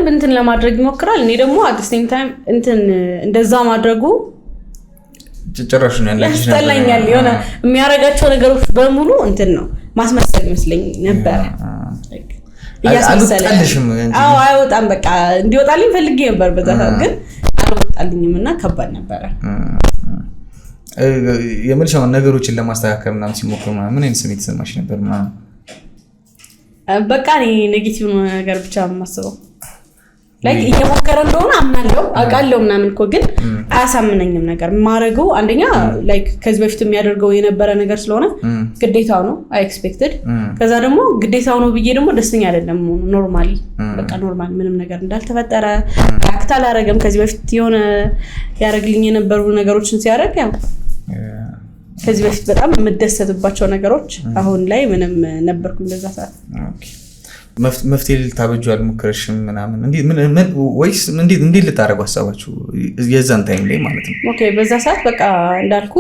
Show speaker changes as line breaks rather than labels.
በደንብ እንትን ለማድረግ ይሞክራል እኔ ደግሞ at the same time እንትን እንደዛ ማድረጉ
ጭራሽ ነው
ያስጠላኛል የሆነ የሚያረጋቸው ነገሮች በሙሉ እንትን ነው ማስመሰል ይመስለኝ ነበር
አልወጣልሽም
አይወጣም በቃ እንዲወጣልኝ ፈልጌ ነበር በዛ ግን አልወጣልኝምና ከባድ ነበር
የምልሽው ነገሮችን ለማስተካከል ምናምን ሲሞክሩ ምን አይነት ስሜት ተሰማሽ ነበር ምናምን
በቃ እኔ ኔጌቲቭ ነገር ብቻ ማስበው ላይክ እየሞከረ እንደሆነ አምናለሁ አቃለው ምናምን እኮ ግን አያሳምነኝም ነገር ማረገው አንደኛ ላይክ ከዚህ በፊት የሚያደርገው የነበረ ነገር ስለሆነ ግዴታው ነው አይ ኤክስፔክትድ ከዛ ደግሞ ግዴታው ነው ብዬ ደግሞ ደስተኛ አይደለም ኖርማሊ በቃ ኖርማል ምንም ነገር እንዳልተፈጠረ አክት አላረገም ከዚህ በፊት የሆነ ያረግልኝ የነበሩ ነገሮችን ሲያረግ ያው ከዚህ በፊት በጣም የምደሰትባቸው ነገሮች አሁን ላይ ምንም ነበርኩ እንደዛ ሰዓት
ኦኬ መፍትሄ ልታበጁ አልሞከረሽም ምናምን ምን ወይስ እንዴት ልታረጉ አሰባችሁ የዛን ታይም ላይ ማለት ነው
ኦኬ በዛ ሰዓት በቃ እንዳልኩ